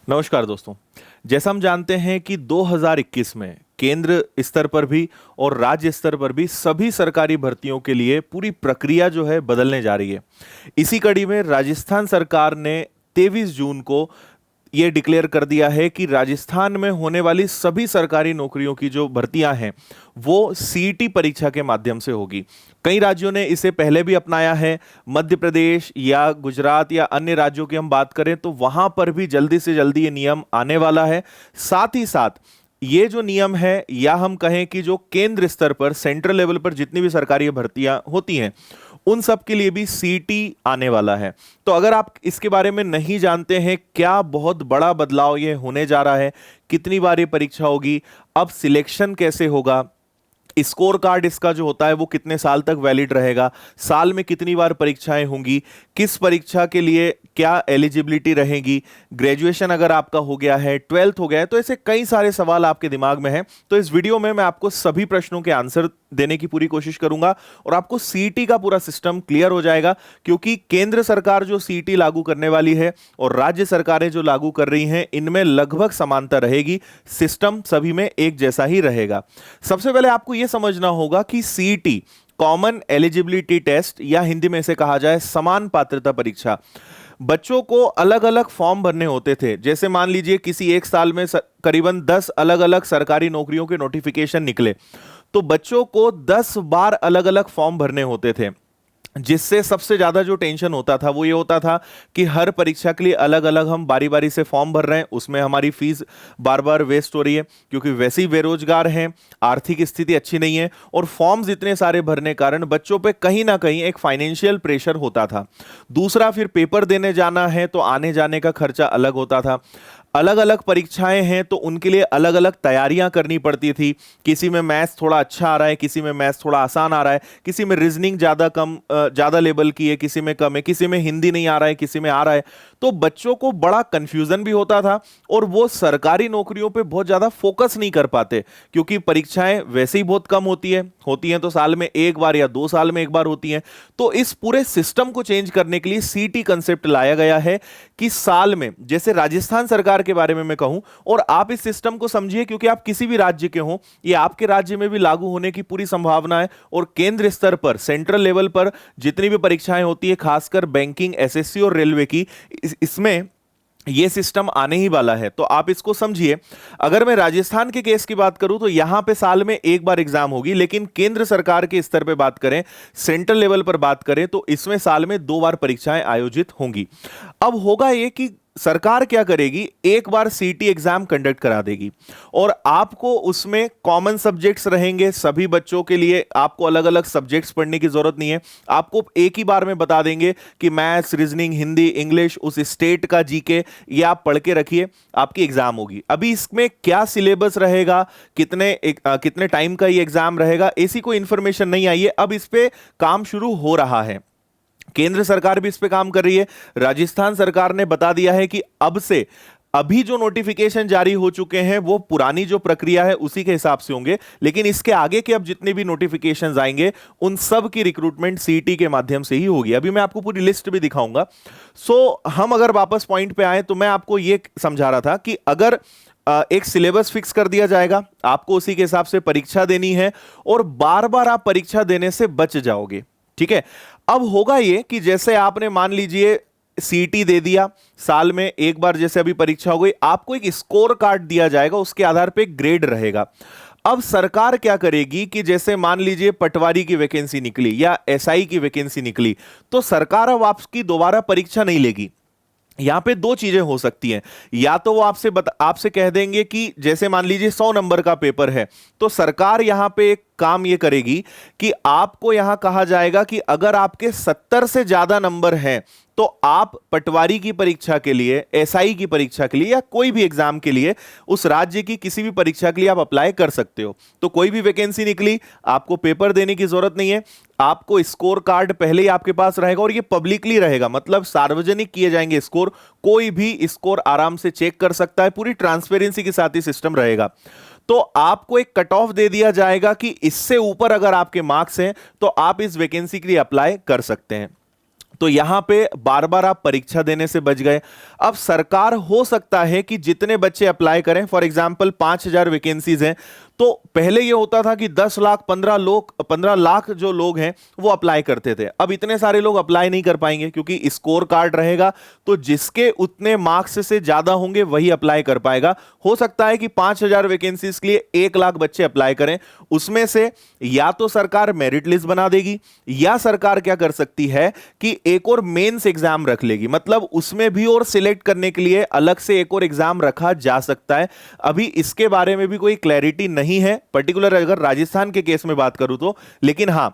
नमस्कार दोस्तों। जैसा हम जानते हैं कि 2021 में केंद्र स्तर पर भी और राज्य स्तर पर भी सभी सरकारी भर्तियों के लिए पूरी प्रक्रिया जो है बदलने जा रही है। इसी कड़ी में राजस्थान सरकार ने 23 जून को ये डिक्लेयर कर दिया है कि राजस्थान में होने वाली सभी सरकारी नौकरियों की जो भर्तियां हैं वो सीईटी परीक्षा के माध्यम से होगी। कई राज्यों ने इसे पहले भी अपनाया है। मध्य प्रदेश या गुजरात या अन्य राज्यों की हम बात करें तो वहां पर भी जल्दी से जल्दी ये नियम आने वाला है। साथ ही साथ ये जो नियम है या हम कहें कि जो केंद्र स्तर पर सेंट्रल लेवल पर जितनी भी सरकारी भर्तियां होती हैं उन सब के लिए भी सीटी आने वाला है। तो अगर आप इसके बारे में नहीं जानते हैं क्या बहुत बड़ा बदलाव ये होने जा रहा है, कितनी बार ये परीक्षा होगी, अब सिलेक्शन कैसे होगा, स्कोर कार्ड इसका जो होता है वो कितने साल तक वैलिड रहेगा, साल में कितनी बार परीक्षाएं होंगी, किस परीक्षा के लिए क्या एलिजिबिलिटी रहेगी, ग्रेजुएशन अगर आपका हो गया है, 12th हो गया है, तो ऐसे कई सारे सवाल आपके दिमाग में हैं। तो इस वीडियो में मैं आपको सभी प्रश्नों के आंसर देने की पूरी कोशिश करूंगा और आपको सीईटी का पूरा सिस्टम क्लियर हो जाएगा, क्योंकि केंद्र सरकार जो सीईटी लागू करने वाली है और राज्य सरकारें जो लागू कर रही हैं इनमें लगभग समानता रहेगी। सिस्टम सभी में एक जैसा ही रहेगा। सबसे पहले आपको यह समझना होगा कि सीईटी कॉमन एलिजिबिलिटी टेस्ट या हिंदी में इसे कहा जाए समान पात्रता परीक्षा। बच्चों को अलग अलग फॉर्म भरने होते थे। जैसे मान लीजिए किसी एक साल में करीबन 10 अलग अलग सरकारी नौकरियों के नोटिफिकेशन निकले तो बच्चों को 10 बार अलग अलग फॉर्म भरने होते थे, जिससे सबसे ज्यादा जो टेंशन होता था वो ये होता था कि हर परीक्षा के लिए अलग अलग हम बारी बारी से फॉर्म भर रहे हैं, उसमें हमारी फीस बार बार वेस्ट हो रही है क्योंकि वैसे ही बेरोजगार हैं, आर्थिक स्थिति अच्छी नहीं है और फॉर्म्स इतने सारे भरने के कारण बच्चों पे कहीं ना कहीं एक फाइनेंशियल प्रेशर होता था। दूसरा, फिर पेपर देने जाना है तो आने जाने का खर्चा अलग होता था। अलग अलग परीक्षाएं हैं तो उनके लिए अलग अलग तैयारियां करनी पड़ती थी। किसी में मैथ्स थोड़ा अच्छा आ रहा है, किसी में मैथ्स थोड़ा आसान आ रहा है, किसी में रीजनिंग ज्यादा लेवल की है, किसी में कम है, किसी में हिंदी नहीं आ रहा है, किसी में आ रहा है। तो बच्चों को बड़ा कंफ्यूजन भी होता था और वो सरकारी नौकरियों पे बहुत ज्यादा फोकस नहीं कर पाते क्योंकि परीक्षाएं वैसे ही बहुत कम होती हैं तो साल में एक बार या 2 साल में एक बार होती हैं। तो इस पूरे सिस्टम को चेंज करने के लिए सीटी कंसेप्ट लाया गया है कि साल में, जैसे राजस्थान सरकार के बारे में मैं कहूं, और आप इस सिस्टम को समझिए क्योंकि आप किसी भी राज्य के हो, ये आपके राज्य में भी लागू होने की पूरी संभावना है। और केंद्र स्तर पर सेंट्रल लेवल पर जितनी भी परीक्षाएं होती है, खासकर बैंकिंग, एसएससी और रेलवे की, इसमें ये सिस्टम आने ही वाला है। तो आप इसको समझिए। अगर मैं राजस्थान के केस की बात करूं तो यहां पे साल में एक बार एग्जाम होगी, लेकिन केंद्र सरकार के स्तर पे बात करें, सेंट्रल लेवल पर बात करें तो इसमें साल में 2 बार परीक्षाएं आयोजित होंगी। अब होगा ये कि सरकार क्या करेगी, एक बार सीटी एग्जाम कंडक्ट करा देगी और आपको उसमें कॉमन सब्जेक्ट्स रहेंगे सभी बच्चों के लिए। आपको अलग अलग सब्जेक्ट्स पढ़ने की जरूरत नहीं है, आपको एक ही बार में बता देंगे कि मैथ्स, रीजनिंग, हिंदी, इंग्लिश, उस स्टेट का जीके ये आप पढ़ के रखिए, आपकी एग्जाम होगी। अभी इसमें क्या सिलेबस रहेगा, कितने टाइम का ये एग्जाम रहेगा, ऐसी कोई इंफॉर्मेशन नहीं आई है। अब इस पे काम शुरू हो रहा है, केंद्र सरकार भी इस पे काम कर रही है। राजस्थान सरकार ने बता दिया है कि अब से अभी जो नोटिफिकेशन जारी हो चुके हैं वो पुरानी जो प्रक्रिया है उसी के हिसाब से होंगे, लेकिन इसके आगे के अब जितने भी नोटिफिकेशंस आएंगे उन सब की रिक्रूटमेंट सीईटी के माध्यम से ही होगी। अभी मैं आपको पूरी लिस्ट भी दिखाऊंगा। हम अगर वापस पॉइंट पे आए तो मैं आपको ये समझा रहा था कि अगर एक सिलेबस फिक्स कर दिया जाएगा, आपको उसी के हिसाब से परीक्षा देनी है और बार बार आप परीक्षा देने से बच जाओगे। ठीक है। अब होगा ये कि जैसे आपने मान लीजिए सीटी दे दिया, साल में एक बार जैसे अभी परीक्षा हो गई, आपको एक स्कोर कार्ड दिया जाएगा, उसके आधार पे ग्रेड रहेगा। अब सरकार क्या करेगी कि जैसे मान लीजिए पटवारी की वैकेंसी निकली या एसआई की वैकेंसी निकली, तो सरकार अब आपकी दोबारा परीक्षा नहीं लेगी। यहां पे 2 चीजें हो सकती हैं, या तो वो आपसे कह देंगे कि जैसे मान लीजिए 100 नंबर का पेपर है तो सरकार यहां पे एक काम ये करेगी कि आपको यहां कहा जाएगा कि अगर आपके 70 से ज्यादा नंबर हैं तो आप पटवारी की परीक्षा के लिए, एसआई की परीक्षा के लिए या कोई भी एग्जाम के लिए, उस राज्य की किसी भी परीक्षा के लिए आप अप्लाई कर सकते हो। तो कोई भी वैकेंसी निकली, आपको पेपर देने की जरूरत नहीं है, आपको स्कोर कार्ड पहले ही आपके पास रहेगा और ये पब्लिकली रहेगा, मतलब सार्वजनिक किए जाएंगे स्कोर, कोई भी स्कोर आराम से चेक कर सकता है, पूरी ट्रांसपेरेंसी के साथ ही सिस्टम रहेगा। तो आपको एक कट ऑफ दे दिया जाएगा कि इससे ऊपर अगर आपके मार्क्स हैं तो आप इस वैकेंसी के लिए अप्लाई कर सकते हैं। तो यहां पे बार बार आप परीक्षा देने से बच गए। अब सरकार हो सकता है कि जितने बच्चे अप्लाई करें, फॉर एग्जांपल 5,000 वैकेंसीज हैं, तो पहले ये होता था कि 10 लाख 15 लाख जो लोग हैं वो अप्लाई करते थे। अब इतने सारे लोग अप्लाई नहीं कर पाएंगे क्योंकि स्कोर कार्ड रहेगा, तो जिसके उतने मार्क्स से ज्यादा होंगे वही अप्लाई कर पाएगा। हो सकता है कि 5,000 वैकेंसीज के लिए 1 लाख बच्चे अप्लाई करें, उसमें से या तो सरकार मेरिट लिस्ट बना देगी, या सरकार क्या कर सकती है कि एक और मेंस एग्जाम रख लेगी, मतलब उसमें भी और सिलेक्ट करने के लिए अलग से एक और एग्जाम रखा जा सकता है। अभी इसके बारे में भी कोई क्लैरिटी नहीं है पर्टिकुलर अगर राजस्थान के केस में बात करूं तो। लेकिन हां,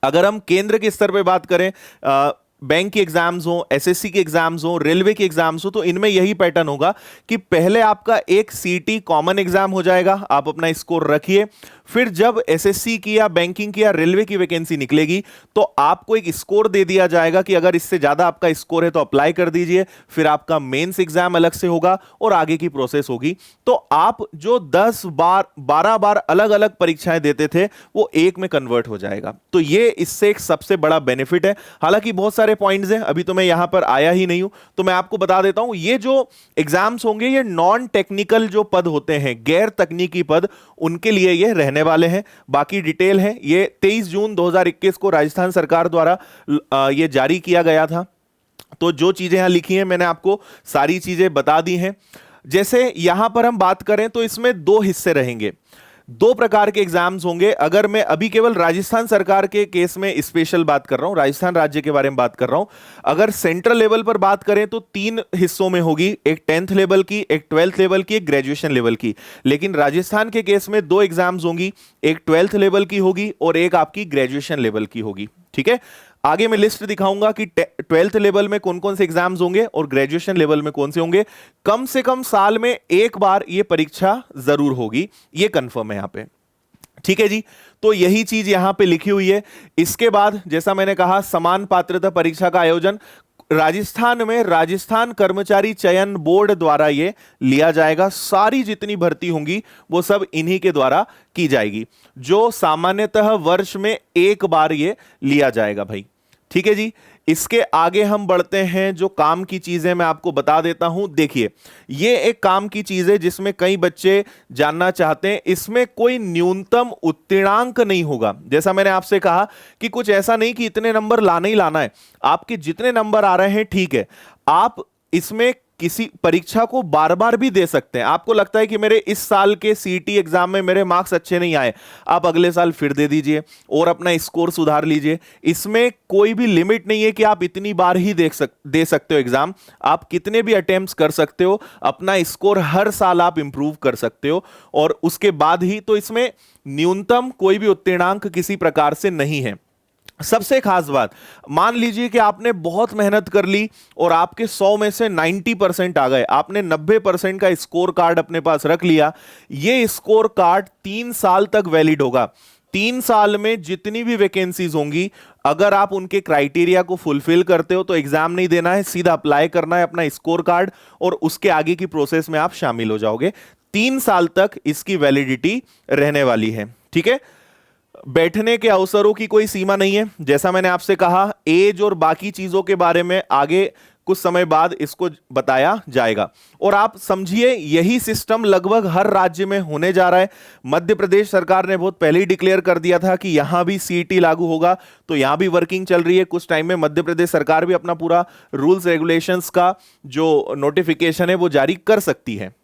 अगर हम केंद्र के स्तर पे बात करें, बैंक के एग्जाम्स हो, एसएससी के एग्जाम्स हो, रेलवे के एग्जाम्स हो, तो इनमें यही पैटर्न होगा कि पहले आपका एक सीटी कॉमन एग्जाम हो जाएगा, आप अपना स्कोर रखिए, फिर जब एसएससी की या बैंकिंग की या रेलवे की वैकेंसी निकलेगी तो आपको एक स्कोर दे दिया जाएगा कि अगर इससे ज्यादा आपका स्कोर है तो अप्लाई कर दीजिए, फिर आपका मेंस एग्जाम अलग से होगा और आगे की प्रोसेस होगी। तो आप जो 10 बार 12 बार अलग अलग परीक्षाएं देते थे वो एक में कन्वर्ट हो जाएगा। तो ये इससे एक सबसे बड़ा बेनिफिट है। हालांकि बहुत सारे पॉइंट्स हैं, अभी तो मैं यहां पर आया ही नहीं हूं, तो मैं आपको बता देता हूं, ये जो एग्जाम्स होंगे ये नॉन टेक्निकल जो पद होते हैं, गैर तकनीकी पद, उनके लिए ये रहने वाले हैं। बाकी डिटेल है, ये 23 जून 2021 को राजस्थान सरकार द्वारा ये जारी किया गया था। तो जो चीजें यहां लिखी हैं मैंने आपको सारी चीजें बता दी हैं। जैसे यहां पर हम बात करें तो इसमें 2 हिस्से रहेंगे, 2 प्रकार के एग्जाम्स होंगे। अगर मैं अभी केवल राजस्थान सरकार के केस में स्पेशल बात कर रहा हूं, राजस्थान राज्य के बारे में बात कर रहा हूं। अगर सेंट्रल लेवल पर बात करें तो 3 हिस्सों में होगी, एक 10th लेवल की, एक 12th लेवल की, एक ग्रेजुएशन लेवल की। लेकिन राजस्थान के केस में 2 एग्जाम्स होंगी, एक 12th लेवल की होगी और एक आपकी ग्रेजुएशन लेवल की होगी। ठीक है, आगे मैं लिस्ट दिखाऊंगा कि 12th लेवल में कौन कौन से एग्जाम्स होंगे और ग्रेजुएशन लेवल में कौन से होंगे। कम से कम साल में एक बार यह परीक्षा जरूर होगी, यह कंफर्म है यहां पे। ठीक है जी, तो यही चीज यहां पे लिखी हुई है। इसके बाद जैसा मैंने कहा, समान पात्रता परीक्षा का आयोजन राजस्थान में राजस्थान कर्मचारी चयन बोर्ड द्वारा ये लिया जाएगा। सारी जितनी भर्ती होंगी वो सब इन्हीं के द्वारा की जाएगी, जो सामान्यतः वर्ष में एक बार ये लिया जाएगा भाई। ठीक है जी, इसके आगे हम बढ़ते हैं। जो काम की चीजें मैं आपको बता देता हूं। देखिए, ये एक काम की चीज है जिसमें कई बच्चे जानना चाहते हैं। इसमें कोई न्यूनतम उत्तीर्णांक नहीं होगा। जैसा मैंने आपसे कहा कि कुछ ऐसा नहीं कि इतने नंबर लाना ही लाना है, आपके जितने नंबर आ रहे हैं ठीक है, आप इसमें किसी परीक्षा को बार बार भी दे सकते हैं। आपको लगता है कि मेरे इस साल के सीटी एग्जाम में मेरे मार्क्स अच्छे नहीं आए, आप अगले साल फिर दे दीजिए और अपना स्कोर सुधार लीजिए। इसमें कोई भी लिमिट नहीं है कि आप इतनी बार ही दे सकते हो एग्जाम, आप कितने भी अटेम्प्ट्स कर सकते हो, अपना स्कोर हर साल आप इंप्रूव कर सकते हो और उसके बाद ही। तो इसमें न्यूनतम कोई भी उत्तीर्णांक किसी प्रकार से नहीं है। सबसे खास बात, मान लीजिए कि आपने बहुत मेहनत कर ली और आपके 100 में से 90% आ गए, आपने 90% का स्कोर कार्ड अपने पास रख लिया। ये स्कोर कार्ड 3 साल तक वैलिड होगा। 3 साल में जितनी भी वैकेंसीज होंगी, अगर आप उनके क्राइटेरिया को फुलफिल करते हो तो एग्जाम नहीं देना है, सीधा अप्लाई करना है अपना स्कोर कार्ड और उसके आगे की प्रोसेस में आप शामिल हो जाओगे। 3 साल तक इसकी वैलिडिटी रहने वाली है। ठीक है, बैठने के अवसरों की कोई सीमा नहीं है। जैसा मैंने आपसे कहा, एज और बाकी चीजों के बारे में आगे कुछ समय बाद इसको बताया जाएगा। और आप समझिए, यही सिस्टम लगभग हर राज्य में होने जा रहा है। मध्य प्रदेश सरकार ने बहुत पहले ही डिक्लेयर कर दिया था कि यहां भी सीईटी लागू होगा, तो यहां भी वर्किंग चल रही है। कुछ टाइम में मध्य प्रदेश सरकार भी अपना पूरा रूल्स रेगुलेशंस का जो नोटिफिकेशन है वो जारी कर सकती है।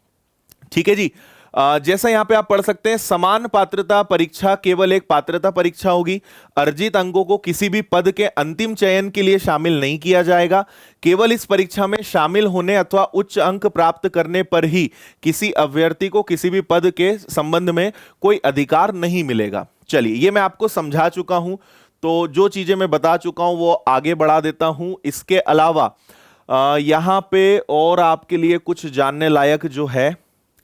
ठीक है जी, जैसा यहां पे आप पढ़ सकते हैं, समान पात्रता परीक्षा केवल एक पात्रता परीक्षा होगी। अर्जित अंकों को किसी भी पद के अंतिम चयन के लिए शामिल नहीं किया जाएगा। केवल इस परीक्षा में शामिल होने अथवा उच्च अंक प्राप्त करने पर ही किसी अभ्यर्थी को किसी भी पद के संबंध में कोई अधिकार नहीं मिलेगा। चलिए, ये मैं आपको समझा चुका हूं, तो जो चीजें मैं बता चुका हूं वो आगे बढ़ा देता हूं। इसके अलावा यहां पे और आपके लिए कुछ जानने लायक जो है,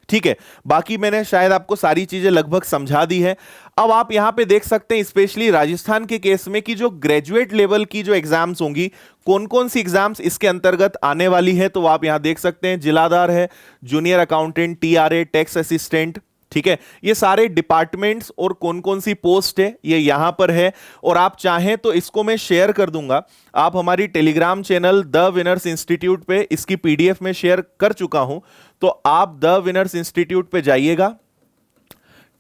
ठीक है, बाकी मैंने शायद आपको सारी चीजें लगभग समझा दी है। अब आप यहां पे देख सकते हैं, स्पेशली राजस्थान के केस में, कि जो ग्रेजुएट लेवल की जो एग्जाम्स होंगी, कौन कौन सी एग्जाम्स इसके अंतर्गत आने वाली है, तो आप यहां देख सकते हैं। जिलादार है, junior accountant, TRE, tax assistant, ठीक है, ये सारे डिपार्टमेंट्स और कौन कौन सी पोस्ट है ये यहां पर है। और आप चाहें तो इसको मैं शेयर कर दूंगा, आप हमारी Telegram channel the winners institute पे इसकी पीडीएफ में शेयर कर चुका हूं, तो आप द विनर्स इंस्टीट्यूट पे जाइएगा,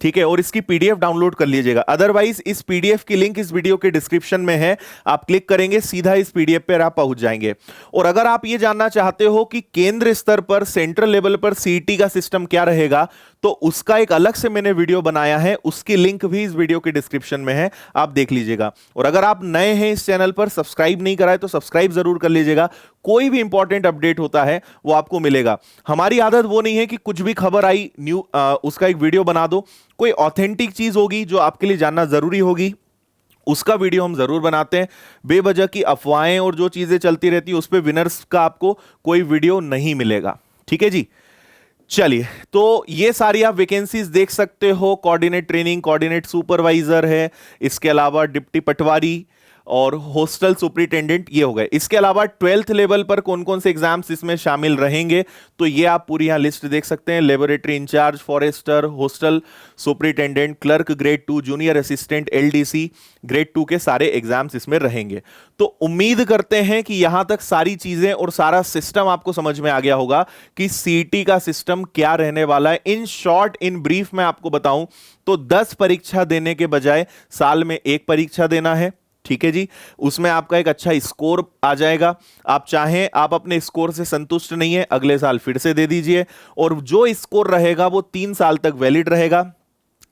ठीक है, और इसकी पीडीएफ डाउनलोड कर लीजिएगा। अदरवाइज इस पीडीएफ की लिंक इस वीडियो के डिस्क्रिप्शन में है, आप क्लिक करेंगे सीधा इस पीडीएफ पर आप पहुंच जाएंगे। और अगर आप ये जानना चाहते हो कि केंद्र स्तर पर सेंट्रल लेवल पर सीईटी का सिस्टम क्या रहेगा, तो उसका एक अलग से मैंने वीडियो बनाया है, उसकी लिंक भी इस वीडियो के डिस्क्रिप्शन में है, आप देख लीजिएगा। और अगर आप नए हैं इस चैनल पर, सब्सक्राइब नहीं करा है तो सब्सक्राइब जरूर कर लीजिएगा, कोई भी इंपॉर्टेंट अपडेट होता है वो आपको मिलेगा। हमारी आदत वो नहीं है कि कुछ भी खबर आई उसका एक वीडियो बना दो, कोई ऑथेंटिक चीज होगी जो आपके लिए जानना जरूरी होगी उसका वीडियो हम जरूर बनाते हैं। बेवजह की अफवाहें और जो चीजें चलती रहती है उस पर विनर्स का आपको कोई वीडियो नहीं मिलेगा, ठीक है जी। चलिए, तो ये सारी आप वैकेंसीज देख सकते हो, कोऑर्डिनेट ट्रेनिंग, कोऑर्डिनेट सुपरवाइजर है, इसके अलावा डिप्टी पटवारी और हॉस्टल सुपरिटेंडेंट ये हो गए। इसके अलावा 12th लेवल पर कौन कौन से एग्जाम्स इसमें शामिल रहेंगे तो ये आप पूरी यहां लिस्ट देख सकते हैं। Laboratory incharge, forester, hostel superintendent, clerk grade 2, junior assistant, LDC grade 2 के सारे एग्जाम्स इसमें रहेंगे। तो उम्मीद करते हैं कि यहां तक सारी चीजें और सारा सिस्टम आपको समझ में आ गया होगा कि सीईटी का सिस्टम क्या रहने वाला है। इन शॉर्ट, इन ब्रीफ में आपको बताऊं तो 10 परीक्षा देने के बजाय साल में एक परीक्षा देना है, ठीक है जी। उसमें आपका एक अच्छा स्कोर आ जाएगा, आप चाहें, आप अपने स्कोर से संतुष्ट नहीं है अगले साल फिर से दे दीजिए, और जो स्कोर रहेगा वो 3 साल तक वैलिड रहेगा।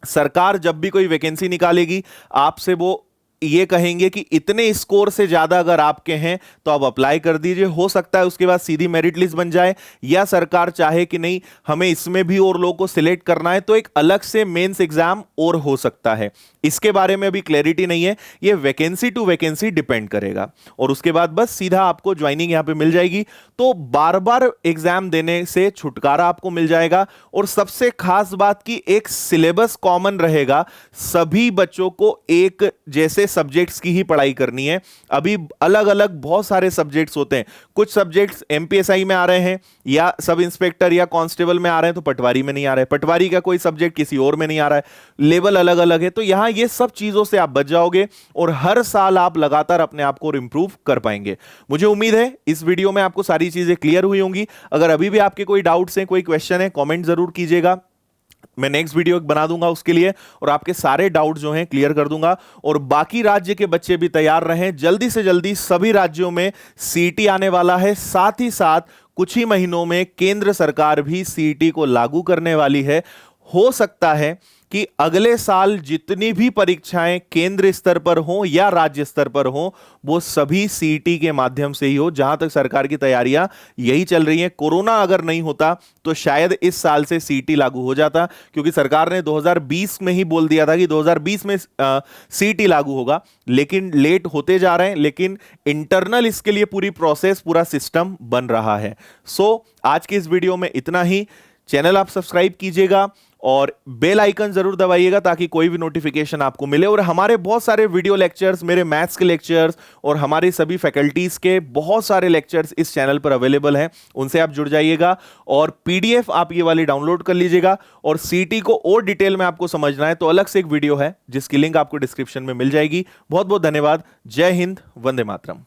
सरकार जब भी कोई वैकेंसी निकालेगी आपसे वो ये कहेंगे कि इतने स्कोर से ज्यादा अगर आपके हैं तो आप अप्लाई कर दीजिए। हो सकता है उसके बाद सीधी मेरिट लिस्ट बन जाए, या सरकार चाहे कि नहीं हमें इसमें भी और लोगों को सिलेक्ट करना है तो एक अलग से मेंस एग्जाम और हो सकता है। इसके बारे में अभी क्लैरिटी नहीं है, ये वैकेंसी टू वैकेंसी डिपेंड करेगा। और उसके बाद बस सीधा आपको ज्वाइनिंग यहां पे मिल जाएगी, तो बार बार एग्जाम देने से छुटकारा आपको मिल जाएगा। और सबसे खास बात की एक सिलेबस कॉमन रहेगा, सभी बच्चों को एक जैसे सब्जेक्ट्स की ही पढ़ाई करनी है। अभी अलग अलग बहुत सारे सब्जेक्ट्स होते हैं, कुछ सब्जेक्ट्स एमपीएसआई में आ रहे हैं या सब इंस्पेक्टर या कांस्टेबल में आ रहे हैं तो पटवारी में नहीं आ रहे, पटवारी का कोई सब्जेक्ट किसी और में नहीं आ रहा है, लेवल अलग अलग है। तो यहां ये सब चीजों से आप बच जाओगे और हर साल आप लगातार अपने आप को इंप्रूव कर पाएंगे। मुझे उम्मीद है इस वीडियो में आपको सारी चीजें क्लियर हुई होंगी। अगर अभी भी आपके कोई डाउट्स हैं, कोई क्वेश्चन है, कमेंट जरूर कीजिएगा, मैं नेक्स्ट वीडियो बना दूंगा उसके लिए और आपके सारे डाउट जो हैं क्लियर कर दूंगा। और बाकी राज्य के बच्चे भी तैयार रहें, जल्दी से जल्दी सभी राज्यों में सीईटी आने वाला है। साथ ही साथ कुछ ही महीनों में केंद्र सरकार भी सीईटी को लागू करने वाली है। हो सकता है कि अगले साल जितनी भी परीक्षाएं केंद्र स्तर पर हों या राज्य स्तर पर हों वो सभी सीईटी के माध्यम से ही हो। जहां तक सरकार की तैयारियां यही चल रही हैं। कोरोना अगर नहीं होता तो शायद इस साल से सीईटी लागू हो जाता, क्योंकि सरकार ने 2020 में ही बोल दिया था कि 2020 में सीईटी लागू होगा, लेकिन लेट होते जा रहे हैं। लेकिन इंटरनल इसके लिए पूरी प्रोसेस, पूरा सिस्टम बन रहा है। सो आज की इस वीडियो में इतना ही। चैनल आप सब्सक्राइब कीजिएगा और बेल आइकन जरूर दबाइएगा ताकि कोई भी नोटिफिकेशन आपको मिले। और हमारे बहुत सारे वीडियो लेक्चर्स, मेरे मैथ्स के लेक्चर्स और हमारे सभी फैकल्टीज के बहुत सारे लेक्चर्स इस चैनल पर अवेलेबल हैं, उनसे आप जुड़ जाइएगा। और पीडीएफ आप ये वाली डाउनलोड कर लीजिएगा। और सीईटी को और डिटेल में आपको समझना है तो अलग से एक वीडियो है जिसकी लिंक आपको डिस्क्रिप्शन में मिल जाएगी। बहुत बहुत धन्यवाद। जय हिंद, वंदे मातरम।